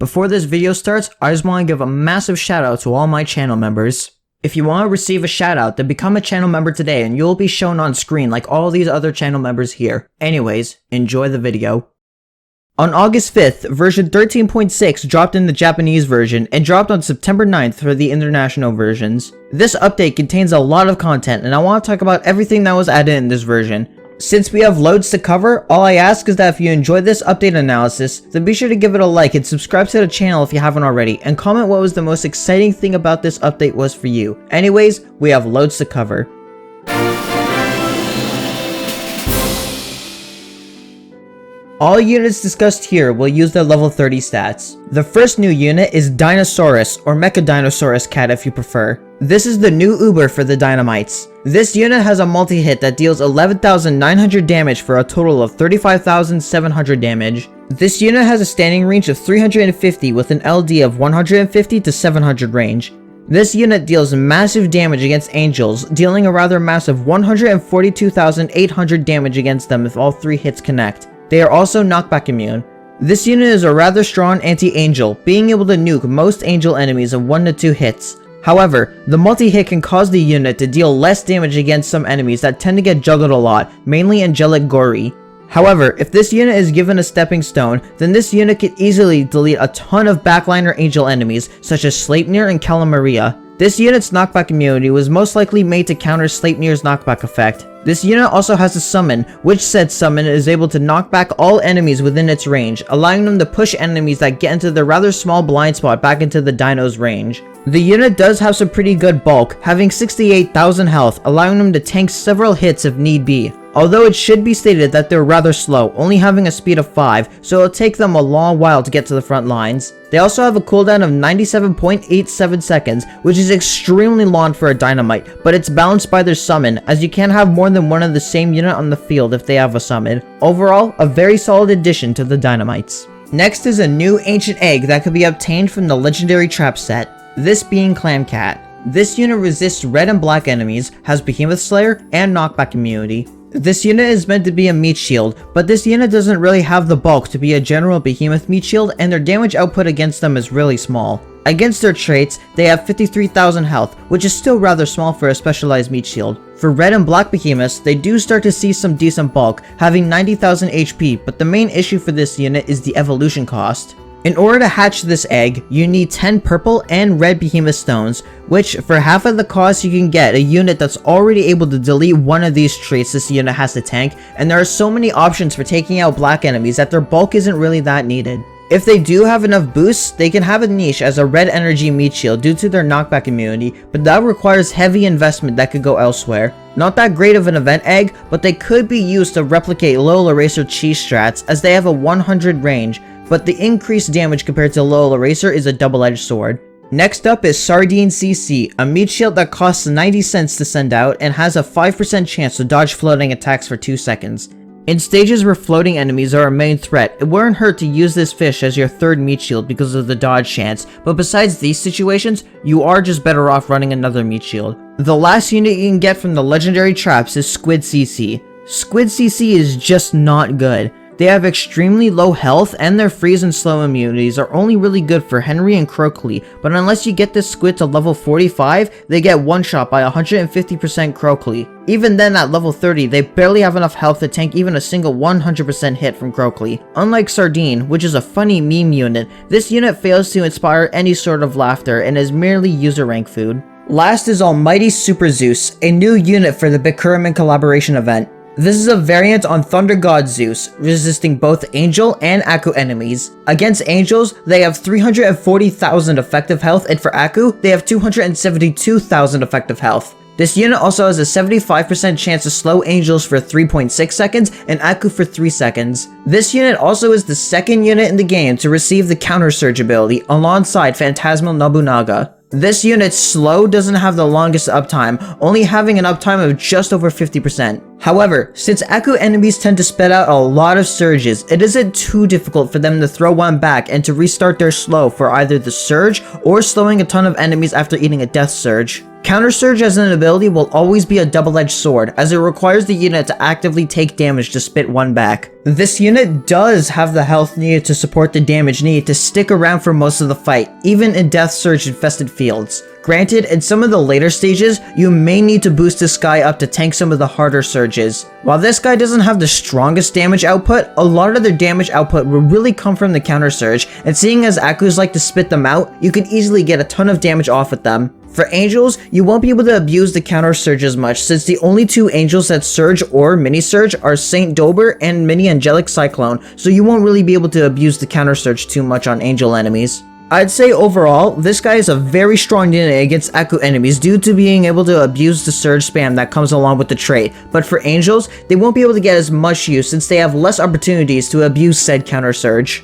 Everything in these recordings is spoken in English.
Before this video starts, I just want to give a massive shout out to all my channel members. If you want to receive a shout out, then become a channel member today and you'll be shown on screen like all these other channel members here. Anyways, enjoy the video. On August 5th, version 13.6 dropped in the Japanese version and dropped on September 9th for the international versions. This update contains a lot of content and I want to talk about everything that was added in this version. Since we have loads to cover, all I ask is that if you enjoyed this update analysis, then be sure to give it a like and subscribe to the channel if you haven't already, and comment what was the most exciting thing about this update was for you. Anyways, we have loads to cover. All units discussed here will use their level 30 stats. The first new unit is Dinosaurus, or Mechadinosaurus Cat if you prefer. This is the new Uber for the Dynamites. This unit has a multi-hit that deals 11,900 damage for a total of 35,700 damage. This unit has a standing range of 350 with an LD of 150 to 700 range. This unit deals massive damage against angels, dealing a rather massive 142,800 damage against them if all 3 hits connect. They are also knockback immune. This unit is a rather strong anti-angel, being able to nuke most angel enemies in 1 to 2 hits. However, the multi-hit can cause the unit to deal less damage against some enemies that tend to get juggled a lot, mainly Angelic Gory. However, if this unit is given a stepping stone, then this unit can easily delete a ton of backliner angel enemies, such as Sleipnir and Calamaria. This unit's knockback immunity was most likely made to counter Sleipnir's knockback effect. This unit also has a summon, which said summon is able to knock back all enemies within its range, allowing them to push enemies that get into the rather small blind spot back into the dino's range. The unit does have some pretty good bulk, having 68,000 health, allowing them to tank several hits if need be. Although it should be stated that they're rather slow, only having a speed of 5, so it'll take them a long while to get to the front lines. They also have a cooldown of 97.87 seconds, which is extremely long for a dynamite, but it's balanced by their summon, as you can't have more than one of the same unit on the field if they have a summon. Overall, a very solid addition to the dynamites. Next is a new ancient egg that could be obtained from the legendary trap set, this being Clamcat. This unit resists red and black enemies, has Behemoth Slayer, and knockback immunity. This unit is meant to be a meat shield, but this unit doesn't really have the bulk to be a general behemoth meat shield, and their damage output against them is really small. Against their traits, they have 53,000 health, which is still rather small for a specialized meat shield. For red and black behemoths, they do start to see some decent bulk, having 90,000 HP, but the main issue for this unit is the evolution cost. In order to hatch this egg, you need 10 purple and red behemoth stones, which for half of the cost you can get a unit that's already able to delete one of these traits this unit has to tank, and there are so many options for taking out black enemies that their bulk isn't really that needed. If they do have enough boosts, they can have a niche as a red energy meat shield due to their knockback immunity, but that requires heavy investment that could go elsewhere. Not that great of an event egg, but they could be used to replicate Lil Eraser cheese strats as they have a 100 range, but the increased damage compared to Lil Eraser is a double-edged sword. Next up is Sardine CC, a meat shield that costs 90 cents to send out and has a 5% chance to dodge floating attacks for 2 seconds. In stages where floating enemies are a main threat, it wouldn't hurt to use this fish as your third meat shield because of the dodge chance, but besides these situations, you are just better off running another meat shield. The last unit you can get from the legendary traps is Squid CC. Squid CC is just not good. They have extremely low health, and their freeze and slow immunities are only really good for Henry and Crockley, but unless you get this squid to level 45, they get one-shot by 150% Crockley. Even then at level 30, they barely have enough health to tank even a single 100% hit from Crockley. Unlike Sardine, which is a funny meme unit, this unit fails to inspire any sort of laughter and is merely user rank food. Last is Almighty Super Zeus, a new unit for the Bikurumin collaboration event. This is a variant on Thunder God Zeus, resisting both Angel and Aku enemies. Against Angels, they have 340,000 effective health, and for Aku, they have 272,000 effective health. This unit also has a 75% chance to slow Angels for 3.6 seconds and Aku for 3 seconds. This unit also is the second unit in the game to receive the Counter Surge ability alongside Phantasmal Nobunaga. This unit's slow doesn't have the longest uptime, only having an uptime of just over 50%. However, since Aku enemies tend to spit out a lot of surges, it isn't too difficult for them to throw one back and to restart their slow for either the surge or slowing a ton of enemies after eating a death surge. Counter Surge as an ability will always be a double-edged sword, as it requires the unit to actively take damage to spit one back. This unit does have the health needed to support the damage needed to stick around for most of the fight, even in Death Surge infested fields. Granted, in some of the later stages, you may need to boost this guy up to tank some of the harder surges. While this guy doesn't have the strongest damage output, a lot of their damage output will really come from the counter surge, and seeing as Akus like to spit them out, you can easily get a ton of damage off with them. For angels, you won't be able to abuse the counter surge as much, since the only two angels that surge or mini surge are Saint Dober and Mini Angelic Cyclone, so you won't really be able to abuse the counter surge too much on angel enemies. I'd say overall, this guy is a very strong unit against Aku enemies due to being able to abuse the surge spam that comes along with the trait, but for angels, they won't be able to get as much use since they have less opportunities to abuse said counter surge.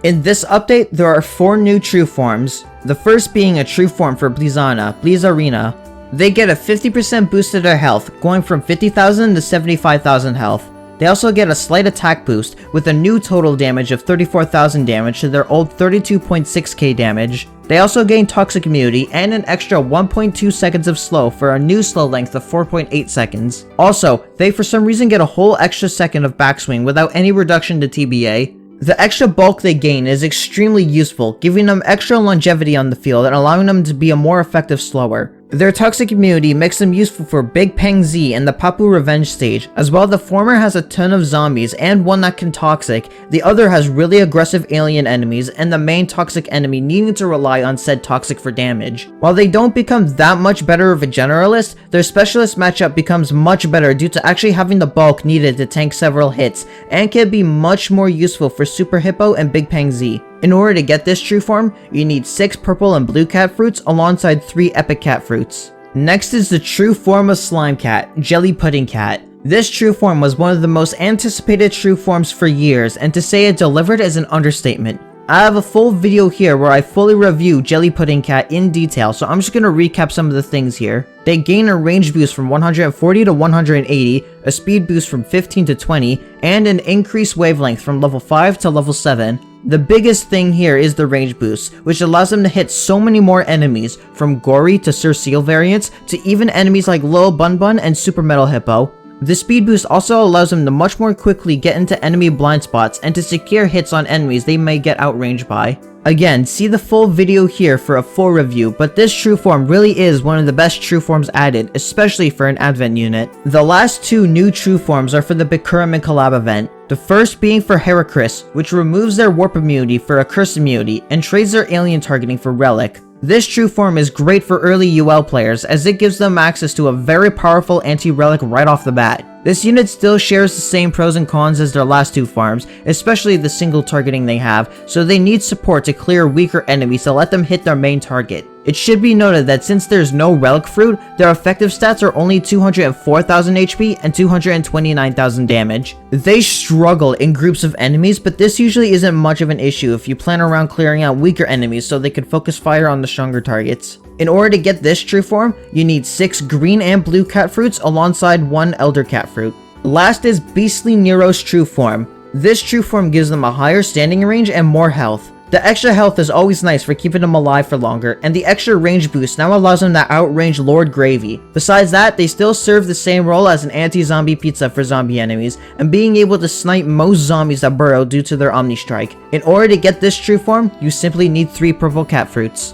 In this update, there are 4 new true forms, the first being a true form for Blizzarina. They get a 50% boost to their health, going from 50,000 to 75,000 health. They also get a slight attack boost, with a new total damage of 34,000 damage to their old 32.6k damage. They also gain Toxic Immunity and an extra 1.2 seconds of slow for a new slow length of 4.8 seconds. Also, they for some reason get a whole extra second of backswing without any reduction to TBA. The extra bulk they gain is extremely useful, giving them extra longevity on the field and allowing them to be a more effective slower. Their Toxic Immunity makes them useful for Big Pang Z and the Papu Revenge stage. As well, the former has a ton of zombies and one that can toxic, the other has really aggressive alien enemies and the main toxic enemy needing to rely on said toxic for damage. While they don't become that much better of a generalist, their specialist matchup becomes much better due to actually having the bulk needed to tank several hits, and can be much more useful for Super Hippo and Big Pang Z. In order to get this true form, you need 6 purple and blue cat fruits alongside 3 epic cat fruits. Next is the true form of Slime Cat, Jelly Pudding Cat. This true form was one of the most anticipated true forms for years, and to say it delivered is an understatement. I have a full video here where I fully review Jelly Pudding Cat in detail, so I'm just gonna recap some of the things here. They gain a range boost from 140 to 180, a speed boost from 15 to 20, and an increased wavelength from level 5 to level 7. The biggest thing here is the range boost, which allows them to hit so many more enemies, from Gory to Sir Seal variants, to even enemies like Lil Bun Bun and Super Metal Hippo. The speed boost also allows them to much more quickly get into enemy blind spots and to secure hits on enemies they may get outranged by. Again, see the full video here for a full review, but this true form really is one of the best true forms added, especially for an advent unit. The last 2 new true forms are for the Bikurim collab event. The first being for Heracris, which removes their warp immunity for a curse immunity and trades their alien targeting for relic. This true form is great for early UL players as it gives them access to a very powerful anti-relic right off the bat. This unit still shares the same pros and cons as their last 2 farms, especially the single targeting they have, so they need support to clear weaker enemies to let them hit their main target. It should be noted that since there's no relic fruit, their effective stats are only 204,000 HP and 229,000 damage. They struggle in groups of enemies, but this usually isn't much of an issue if you plan around clearing out weaker enemies so they can focus fire on the stronger targets. In order to get this true form, you need 6 green and blue cat fruits alongside 1 elder cat fruit. Last is Beastly Nero's true form. This true form gives them a higher standing range and more health. The extra health is always nice for keeping them alive for longer, and the extra range boost now allows them to outrange Lord Gravy. Besides that, they still serve the same role as an anti-zombie pizza for zombie enemies, and being able to snipe most zombies that burrow due to their Omni Strike. In order to get this true form, you simply need 3 purple cat fruits.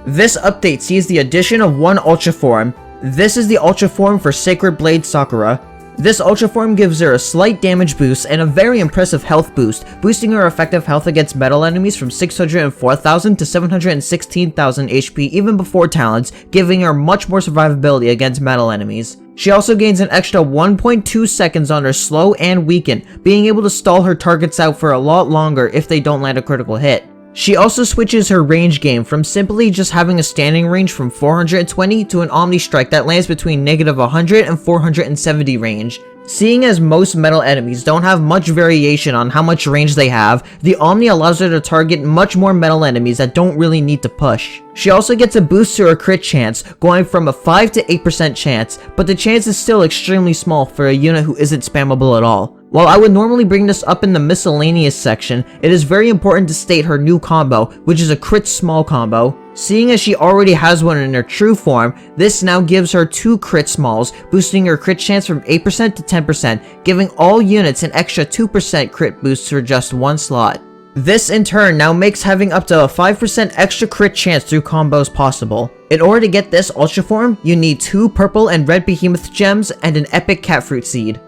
This update sees the addition of 1 Ultra Form. This is the Ultra Form for Sacred Blade Sakura. This Ultra Form gives her a slight damage boost and a very impressive health boost, boosting her effective health against metal enemies from 604,000 to 716,000 HP even before talents, giving her much more survivability against metal enemies. She also gains an extra 1.2 seconds on her slow and weaken, being able to stall her targets out for a lot longer if they don't land a critical hit. She also switches her range game from simply just having a standing range from 420 to an Omni Strike that lands between -100 and 470 range. Seeing as most metal enemies don't have much variation on how much range they have, the Omni allows her to target much more metal enemies that don't really need to push. She also gets a boost to her crit chance, going from a 5 to 8% chance, but the chance is still extremely small for a unit who isn't spammable at all. While I would normally bring this up in the miscellaneous section, it is very important to state her new combo, which is a crit small combo. Seeing as she already has one in her true form, this now gives her 2 crit smalls, boosting her crit chance from 8% to 10%, giving all units an extra 2% crit boost for just 1 slot. This in turn now makes having up to a 5% extra crit chance through combos possible. In order to get this ultra form, you need 2 purple and red behemoth gems and an epic catfruit seed.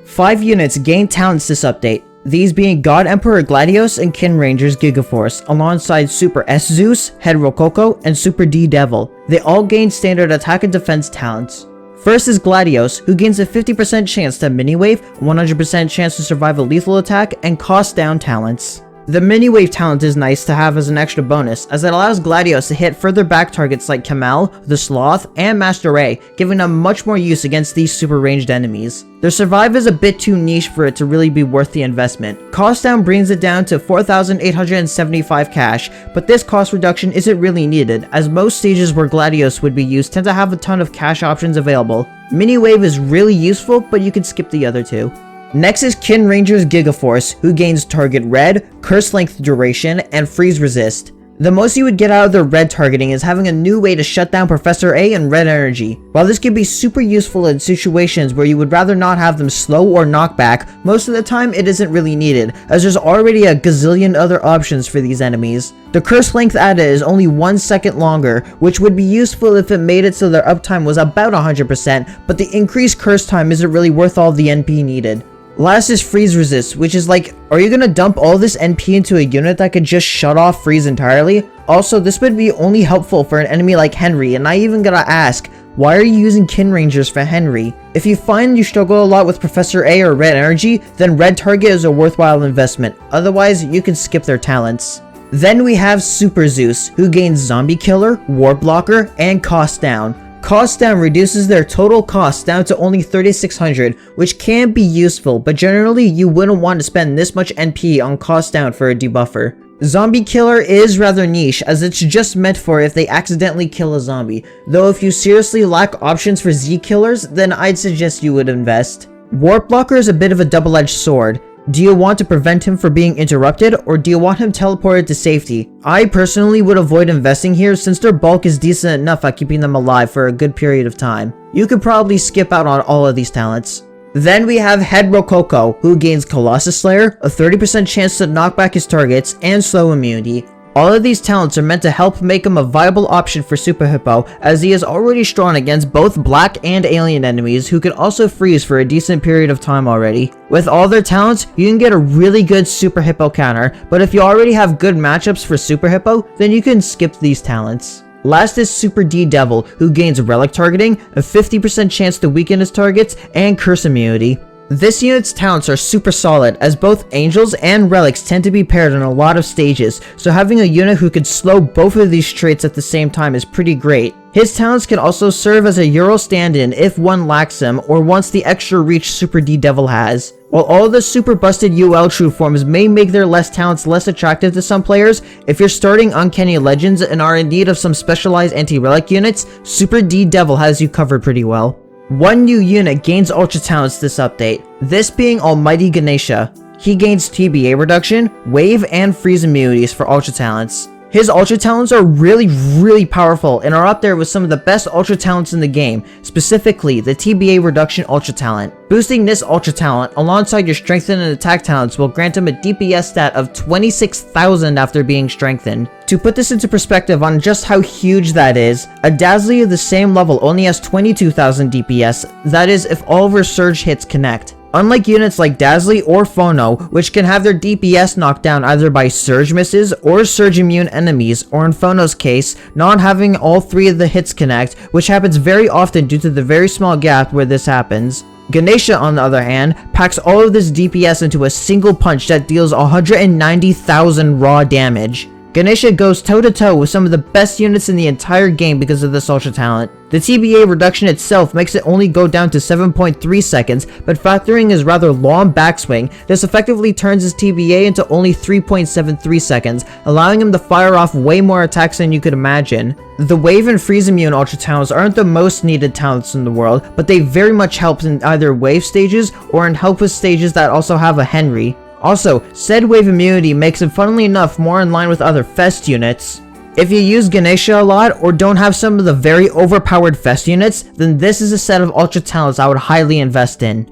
Five units gain talents this update, these being God Emperor Gladios and Kin Ranger's Gigaforce, alongside Super S Zeus, Head Rococo, and Super D Devil. They all gain standard attack and defense talents. First is Gladios, who gains a 50% chance to mini-wave, 100% chance to survive a lethal attack, and cost down talents. The mini-wave talent is nice to have as an extra bonus, as it allows Gladios to hit further back targets like Kamal, the Sloth, and Master Ray, giving them much more use against these super ranged enemies. Their survive is a bit too niche for it to really be worth the investment. Cost down brings it down to 4,875 cash, but this cost reduction isn't really needed, as most stages where Gladios would be used tend to have a ton of cash options available. Mini-wave is really useful, but you can skip the other two. Next is Kin Ranger's Gigaforce, who gains target red, curse length duration, and freeze resist. The most you would get out of their red targeting is having a new way to shut down Professor A and red energy. While this can be super useful in situations where you would rather not have them slow or knock back, most of the time it isn't really needed, as there's already a gazillion other options for these enemies. The curse length added is only 1 second longer, which would be useful if it made it so their uptime was about 100%, but the increased curse time isn't really worth all the NP needed. Last is freeze resist, which is like, are you gonna dump all this NP into a unit that could just shut off freeze entirely? Also, this would be only helpful for an enemy like Henry, and I even gotta ask, why are you using Kin Rangers for Henry? If you find you struggle a lot with Professor A or red energy, then red target is a worthwhile investment, otherwise you can skip their talents. Then we have Super Zeus, who gains Zombie Killer, Warp Blocker, and Cost Down. Cost down reduces their total cost down to only 3,600, which can be useful, but generally you wouldn't want to spend this much NP on cost down for a debuffer. Zombie Killer is rather niche, as it's just meant for if they accidentally kill a zombie, though if you seriously lack options for Z killers, then I'd suggest you would invest. Warp Blocker is a bit of a double-edged sword. Do you want to prevent him from being interrupted, or do you want him teleported to safety? I personally would avoid investing here since their bulk is decent enough at keeping them alive for a good period of time. You could probably skip out on all of these talents. Then we have Head Rococo, who gains Colossus Slayer, a 30% chance to knock back his targets, and slow immunity. All of these talents are meant to help make him a viable option for Super Hippo, as he is already strong against both black and alien enemies who can also freeze for a decent period of time already. With all their talents, you can get a really good Super Hippo counter, but if you already have good matchups for Super Hippo, then you can skip these talents. Last is Super D Devil, who gains relic targeting, a 50% chance to weaken his targets, and curse immunity. This unit's talents are super solid, as both angels and relics tend to be paired in a lot of stages, so having a unit who could slow both of these traits at the same time is pretty great. His talents can also serve as a Euro stand-in if one lacks him, or wants the extra reach Super D Devil has. While all the super busted UL true forms may make their talents less attractive to some players, if you're starting Uncanny Legends and are in need of some specialized anti-relic units, Super D Devil has you covered pretty well. One new unit gains Ultra Talents this update, this being Almighty Ganesha. He gains TBA reduction, wave, and freeze immunities for Ultra Talents. His Ultra Talents are really powerful and are up there with some of the best Ultra Talents in the game, specifically the TBA reduction Ultra Talent. Boosting this Ultra Talent alongside your strengthen and attack talents will grant him a DPS stat of 26,000 after being strengthened. To put this into perspective on just how huge that is, a Dazzly of the same level only has 22,000 DPS, that is if all of her surge hits connect. Unlike units like Dazzly or Phono, which can have their DPS knocked down either by surge misses or surge immune enemies, or in Phono's case, not having all three of the hits connect, which happens very often due to the very small gap where this happens. Ganesha, on the other hand, packs all of this DPS into a single punch that deals 190,000 raw damage. Ganesha goes toe-to-toe with some of the best units in the entire game because of this Ultra Talent. The TBA reduction itself makes it only go down to 7.3 seconds, but factoring his rather long backswing, this effectively turns his TBA into only 3.73 seconds, allowing him to fire off way more attacks than you could imagine. The Wave and Freeze Immune Ultra Talents aren't the most needed talents in the world, but they very much help in either Wave stages or in help with stages that also have a Henry. Also, said Wave immunity makes it funnily enough more in line with other Fest units. If you use Ganesha a lot or don't have some of the very overpowered Fest units, then this is a set of Ultra Talents I would highly invest in.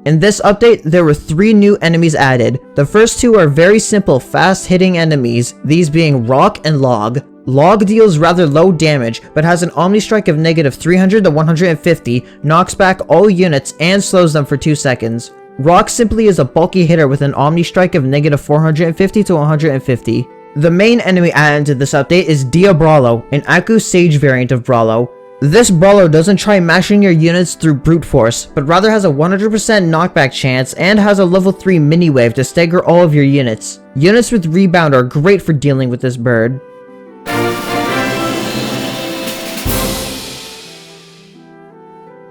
In this update, there were 3 new enemies added. The first 2 are very simple, fast-hitting enemies, these being Rock and Log. Log deals rather low damage, but has an Omni Strike of negative 300 to 150, knocks back all units, and slows them for 2 seconds. Rock simply is a bulky hitter with an Omni Strike of negative 450 to 150. The main enemy added to this update is Diabralo, an Aku Sage variant of Brawlo. This Brawler doesn't try mashing your units through brute force, but rather has a 100% knockback chance and has a level 3 mini wave to stagger all of your units. Units with rebound are great for dealing with this bird.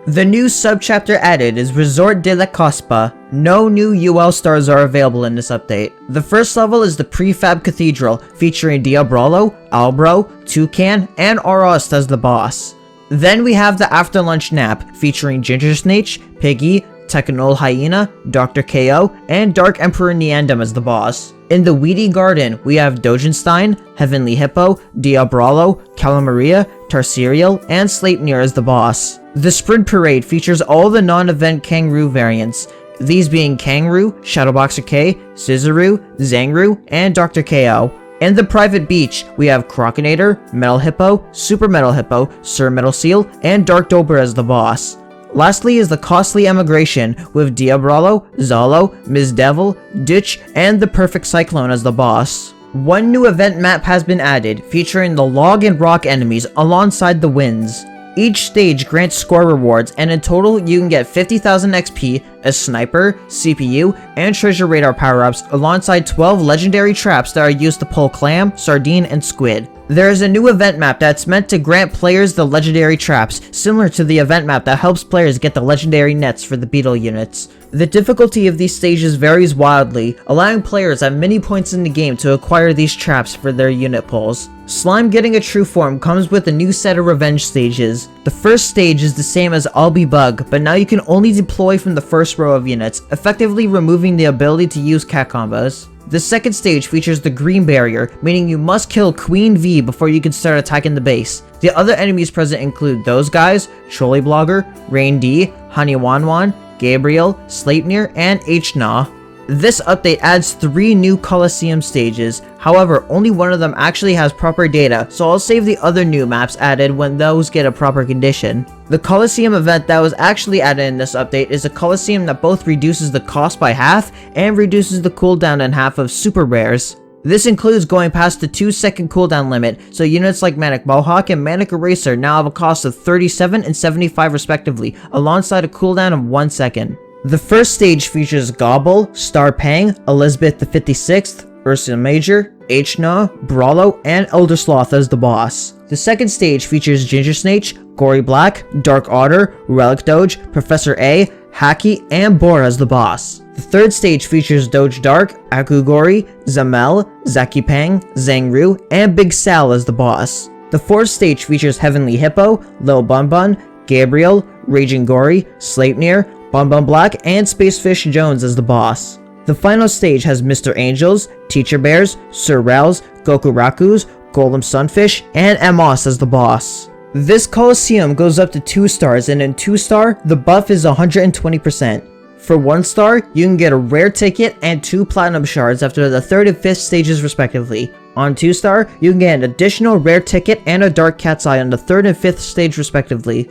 The new subchapter added is Resort de la Cospa. No new UL stars are available in this update. The first level is the Prefab Cathedral, featuring Diabralo, Albro, Toucan, and Arost as the boss. Then we have the After Lunch Nap, featuring Ginger Snake, Piggy, Technol Hyena, Dr. KO, and Dark Emperor Neandem as the boss. In the Weedy Garden, we have Dogenstein, Heavenly Hippo, Diabralo, Calamaria, Tarsiriel, and Sleipnir as the boss. The Sprint Parade features all the non-event Kangaroo variants, these being Kangaroo, Shadowboxer K, Scizoroo, Zangru, and Dr. KO. In the Private Beach, we have Crocinator, Metal Hippo, Super Metal Hippo, Sir Metal Seal, and Dark Dober as the boss. Lastly is the Costly Emigration, with Diabralo, Zalo, Ms. Devil, Ditch, and the Perfect Cyclone as the boss. One new event map has been added, featuring the Log and Rock enemies alongside the Winds. Each stage grants score rewards, and in total you can get 50,000 XP, a sniper, CPU, and treasure radar power-ups alongside 12 legendary traps that are used to pull clam, sardine, and squid. There is a new event map that's meant to grant players the legendary traps, similar to the event map that helps players get the legendary nets for the beetle units. The difficulty of these stages varies wildly, allowing players at many points in the game to acquire these traps for their unit pulls. Slime getting a true form comes with a new set of revenge stages. The first stage is the same as I'll Be Bug, but now you can only deploy from the first row of units, effectively removing the ability to use cat combos. The second stage features the Green Barrier, meaning you must kill Queen V before you can start attacking the base. The other enemies present include those guys, Trolley Blogger, Rain D, Honey Wanwan, Gabriel, Sleipnir, and H-Nah. This update adds 3 new Colosseum stages, however only one of them actually has proper data, so I'll save the other new maps added when those get a proper condition. The Colosseum event that was actually added in this update is a Colosseum that both reduces the cost by half and reduces the cooldown in half of super rares. This includes going past the 2-second cooldown limit, so units like Manic Mohawk and Manic Eraser now have a cost of 37 and 75 respectively, alongside a cooldown of 1 second. The first stage features Gobble, Starpang, Elizabeth the 56th, Ursa Major, H-Nah, Brawlo, and Elder Sloth as the boss. The second stage features Ginger Snake, Gory Black, Dark Otter, Relic Doge, Professor A, Haki, and Bora as the boss. The third stage features Doge Dark, Akugori, Zamel, Zaki Pang, Zangru, and Big Sal as the boss. The fourth stage features Heavenly Hippo, Lil Bun Bun, Gabriel, Raging Gory, Sleipnir, Bun Bun Black, and Spacefish Jones as the boss. The final stage has Mr. Angels, Teacher Bears, Sir Rels, Goku Rakus, Golem Sunfish, and Amos as the boss. This Colosseum goes up to 2 stars, and in 2-star, the buff is 120%. For 1 star, you can get a rare ticket and 2 platinum shards after the 3rd and 5th stages respectively. On 2-star, you can get an additional rare ticket and a dark cat's eye on the 3rd and 5th stage respectively.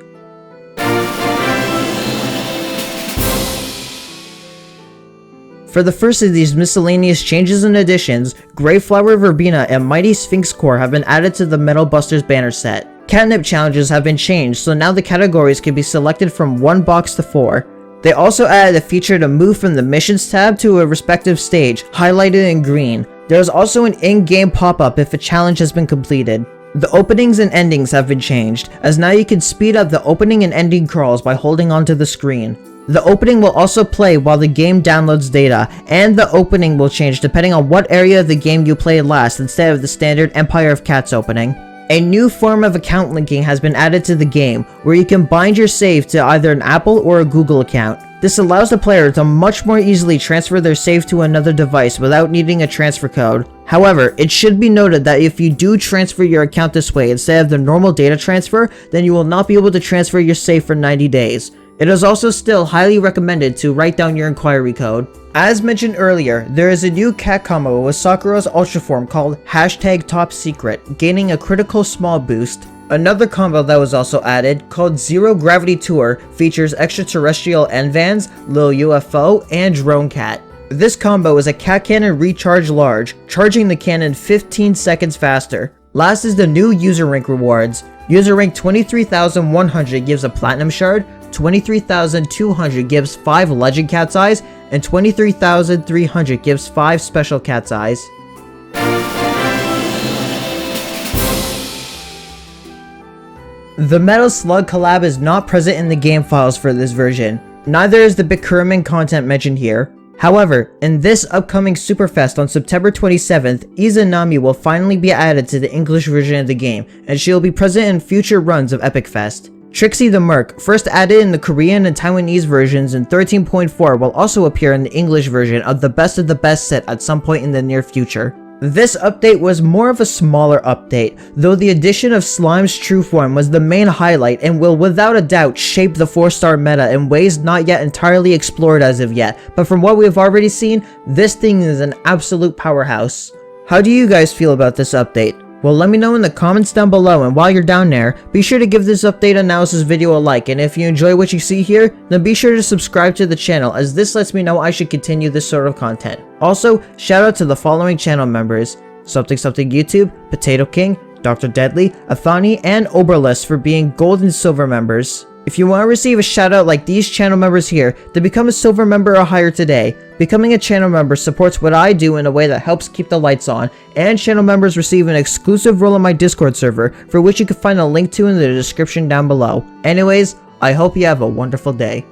For the first of these miscellaneous changes and additions, Greyflower Verbena and Mighty Sphinx Core have been added to the Metal Busters banner set. Catnip challenges have been changed, so now the categories can be selected from 1 box to 4. They also added a feature to move from the missions tab to a respective stage, highlighted in green. There is also an in-game pop-up if a challenge has been completed. The openings and endings have been changed, as now you can speed up the opening and ending crawls by holding onto the screen. The opening will also play while the game downloads data, and the opening will change depending on what area of the game you played last instead of the standard Empire of Cats opening. A new form of account linking has been added to the game, where you can bind your save to either an Apple or a Google account. This allows the player to much more easily transfer their save to another device without needing a transfer code. However, it should be noted that if you do transfer your account this way instead of the normal data transfer, then you will not be able to transfer your save for 90 days. It is also still highly recommended to write down your inquiry code. As mentioned earlier, there is a new cat combo with Sakura's Ultra Form called #TopSecret, gaining a critical small boost. Another combo that was also added, called Zero Gravity Tour, features extraterrestrial N-Vans, Lil UFO, and Drone Cat. This combo is a cat cannon recharge large, charging the cannon 15 seconds faster. Last is the new user rank rewards. User rank 23,100 gives a platinum shard, 23,200 gives 5 legend cat's eyes, and 23,300 gives 5 special cat's eyes. The Metal Slug collab is not present in the game files for this version. Neither is the Bikurumin content mentioned here. However, in this upcoming Superfest on September 27th, Izanami will finally be added to the English version of the game, and she will be present in future runs of Epic Fest. Trixie the Merc, first added in the Korean and Taiwanese versions in 13.4, will also appear in the English version of the Best of the Best set at some point in the near future. This update was more of a smaller update, though the addition of Slime's true form was the main highlight and will without a doubt shape the 4-star meta in ways not yet entirely explored as of yet, but from what we have already seen, this thing is an absolute powerhouse. How do you guys feel about this update? Well, let me know in the comments down below, and while you're down there, be sure to give this update analysis video a like, and if you enjoy what you see here, then be sure to subscribe to the channel, as this lets me know I should continue this sort of content. Also, shout out to the following channel members: Something Something YouTube, Potato King, Dr. Deadly, Athani, and Oberless for being gold and silver members. If you want to receive a shout out like these channel members here, then become a silver member or higher today. Becoming a channel member supports what I do in a way that helps keep the lights on, and channel members receive an exclusive role in my Discord server, for which you can find a link to in the description down below. Anyways, I hope you have a wonderful day.